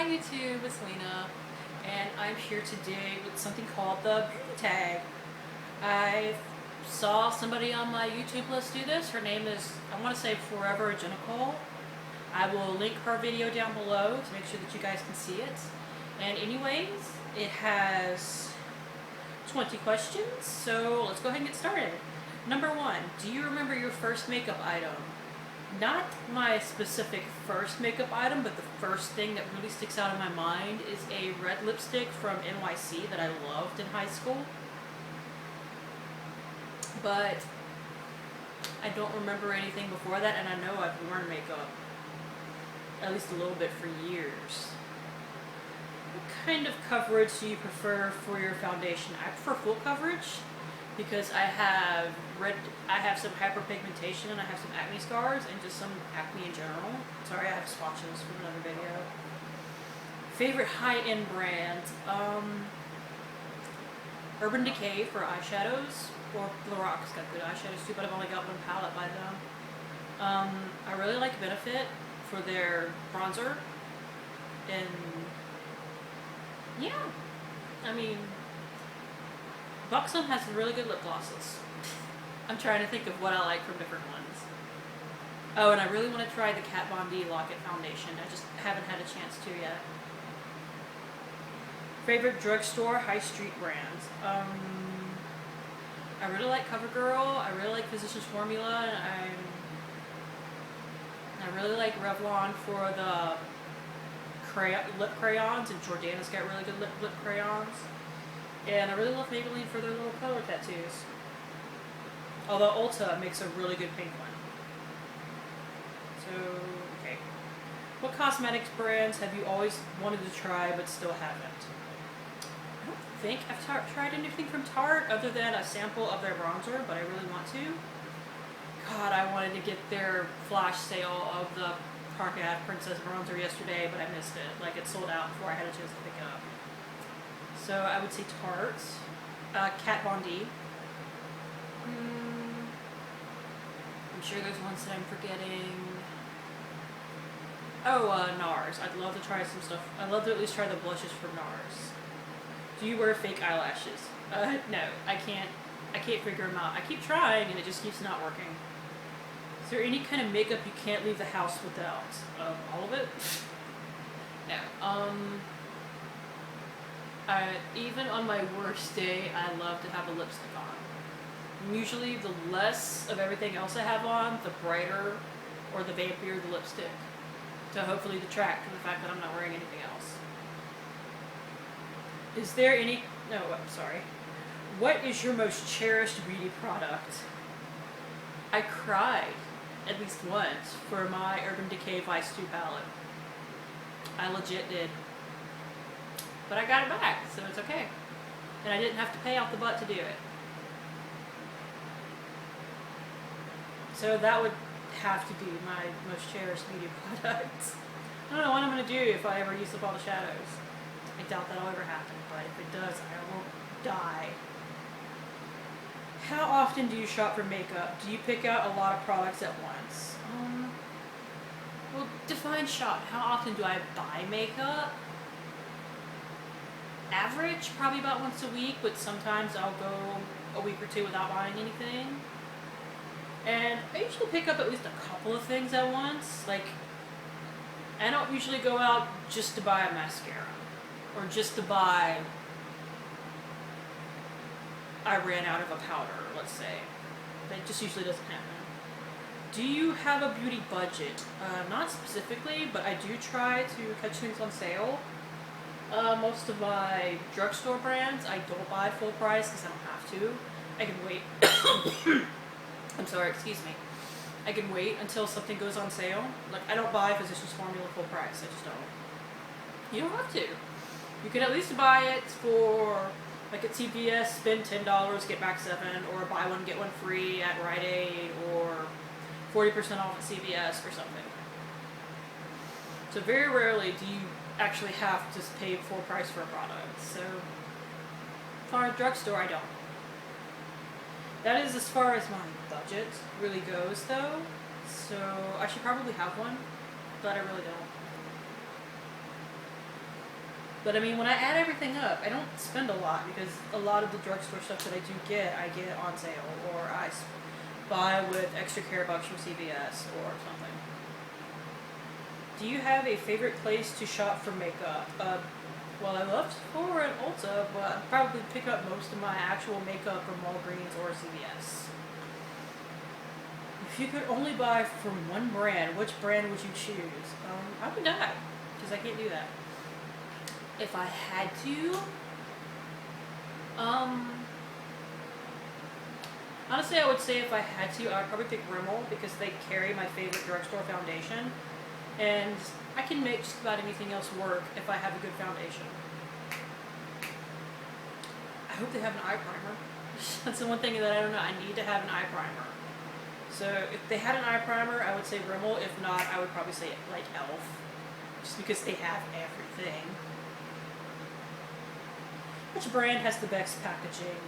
YouTube, it's Lena, and I'm here today with something called the beauty tag. I saw somebody on my YouTube list do this. Her name is, I want to say Forever Nicole. I will link her video down below to make sure that you guys can see it. And anyways, it has 20 questions, so let's go ahead and get started. Number 1, do you remember your first makeup item? Not my specific first makeup item, but the first thing that really sticks out in my mind is a red lipstick from NYC that I loved in high school. But I don't remember anything before that, and I know I've worn makeup at least a little bit for years. What kind of coverage do you prefer for your foundation? I prefer full coverage because I have some hyperpigmentation and I have some acne scars and just some acne in general. Sorry, I have swatches from another video. Favorite high-end brand? Urban Decay for eyeshadows, or Lorack's got good eyeshadows too, but I've only got one palette by them. I really like Benefit for their bronzer, and yeah, I mean, Buxom has some really good lip glosses. I'm trying to think of what I like from different ones. Oh, and I really want to try the Kat Von D Lock-It Foundation. I just haven't had a chance to yet. Favorite drugstore high street brands? I really like CoverGirl. I really like Physicians Formula. I really like Revlon for the lip crayons, and Jordana's got really good lip crayons. And I really love Maybelline for their little color tattoos. Although Ulta makes a really good pink one. So, okay. What cosmetics brands have you always wanted to try but still haven't? I don't think I've tried anything from Tarte other than a sample of their bronzer, but I really want to. God, I wanted to get their flash sale of the Park Ave Princess bronzer yesterday, but I missed it. Like, it sold out before I had a chance to pick it up. So I would say Tarte, Kat Von D. I'm sure there's ones that I'm forgetting. Oh, NARS. I'd love to try some stuff. I'd love to at least try the blushes from NARS. Do you wear fake eyelashes? No, I can't figure them out. I keep trying and it just keeps not working. Is there any kind of makeup you can't leave the house without? All of it? No. Even on my worst day, I love to have a lipstick on. Usually the less of everything else I have on, the brighter or the vampier the lipstick, to hopefully detract from the fact that I'm not wearing anything else. Is there any... No, I'm sorry. What is your most cherished beauty product? I cried at least once for my Urban Decay Vice 2 palette. I legit did. But I got it back, so it's okay. And I didn't have to pay out the butt to do it. So that would have to be my most cherished beauty product. I don't know what I'm going to do if I ever use up all the shadows. I doubt that'll ever happen, but if it does, I won't die. How often do you shop for makeup? Do you pick out a lot of products at once? Well, define shop. How often do I buy makeup? Average, probably about once a week, but sometimes I'll go a week or two without buying anything. And I usually pick up at least a couple of things at once. Like, I don't usually go out just to buy a mascara, or just to buy, I ran out of a powder, let's say. That just usually doesn't happen. Do you have a beauty budget? Not specifically, but I do try to catch things on sale. Most of my drugstore brands, I don't buy full price because I don't have to. I can wait. I'm sorry, excuse me. I can wait until something goes on sale. Like, I don't buy Physicians Formula full price. I just don't. You don't have to. You can at least buy it for, like at CVS, spend $10, get back 7, or buy one, get one free at Rite Aid, or 40% off at CVS or something. So very rarely do you actually have to pay full price for a product. So, for a drugstore, I don't. That is as far as my budget really goes, though. So I should probably have one, but I really don't. But I mean, when I add everything up, I don't spend a lot because a lot of the drugstore stuff that I get on sale, or buy with extra care bucks from CVS or something. Do you have a favorite place to shop for makeup? Well, I love Sephora and Ulta, but I'd probably pick up most of my actual makeup from Walgreens or CVS. If you could only buy from one brand, which brand would you choose? I would die, because I can't do that. If I had to, honestly, I would say if I had to, I would probably pick Rimmel because they carry my favorite drugstore foundation, and I can make just about anything else work if I have a good foundation. I hope they have an eye primer. That's the one thing that I don't know. I need to have an eye primer. So if they had an eye primer, I would say Rimmel. If not, I would probably say like Elf, just because they have everything. Which brand has the best packaging?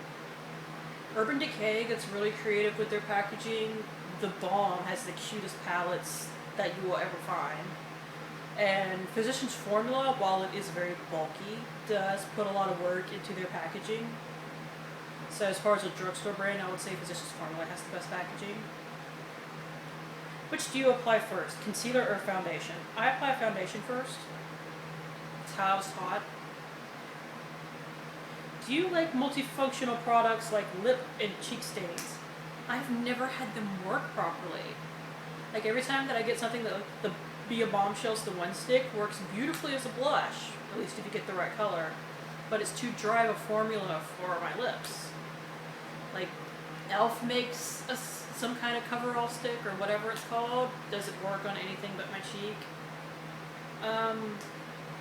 Urban Decay gets really creative with their packaging. The Balm has the cutest palettes that you will ever find. And Physicians Formula, while it is very bulky, does put a lot of work into their packaging. So as far as a drugstore brand, I would say Physicians Formula has the best packaging. Which do you apply first, concealer or foundation? I apply foundation first. That's how I was taught. Do you like multifunctional products like lip and cheek stains? I've never had them work properly. Like every time that I get something that the Be a Bombshell's the One Stick works beautifully as a blush, at least if you get the right color, but it's too dry of a formula for my lips. Like Elf makes some kind of coverall stick or whatever it's called. Does it work on anything but my cheek?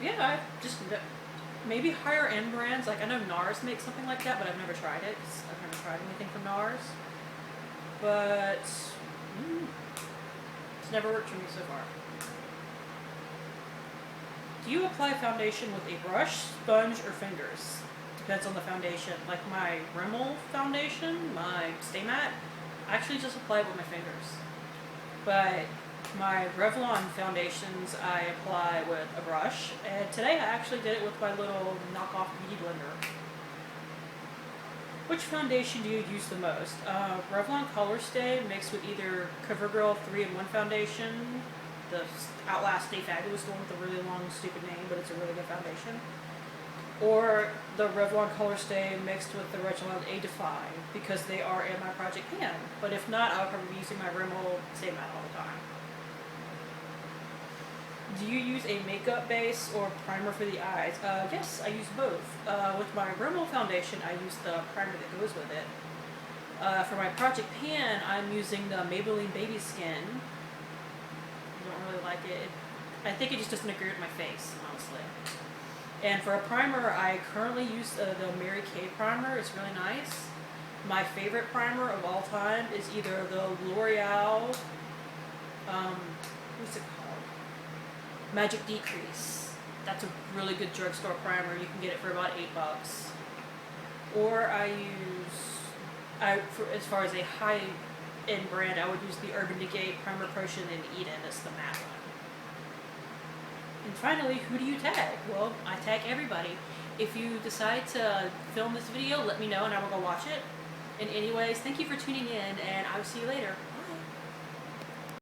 Yeah, I just maybe higher end brands. Like I know NARS makes something like that, but I've never tried it because I've never tried anything from NARS. But it's never worked for me so far. Do you apply foundation with a brush, sponge, or fingers? Depends on the foundation. Like my Rimmel foundation, my Stay Matte, I actually just apply it with my fingers. But my Revlon foundations, I apply with a brush. And today I actually did it with my little knockoff beauty blender. Which foundation do you use the most? Revlon Color Stay mixed with either CoverGirl 3-in-1 foundation, the Outlast Stay Fabulous one with a really long, stupid name, but it's a really good foundation. Or the Revlon Color Stay mixed with the Revlon A Defy, because they are in my project pan. But if not, I'll probably be using my Rimmel Stay Matte all the time. Do you use a makeup base or primer for the eyes? Yes, I use both. With my Rimmel foundation, I use the primer that goes with it. For my project pan, I'm using the Maybelline Baby Skin. I don't really like it. I think it just doesn't agree with my face, honestly. And for a primer, I currently use the Mary Kay primer. It's really nice. My favorite primer of all time is either the L'Oreal, what's it called? Magic Decrease. That's a really good drugstore primer. You can get it for about $8. Or as far as a high-end brand, I would use the Urban Decay Primer Potion in Eden. It's the matte one. And finally, who do you tag? Well, I tag everybody. If you decide to film this video, let me know and I will go watch it. And anyways, thank you for tuning in, and I will see you later.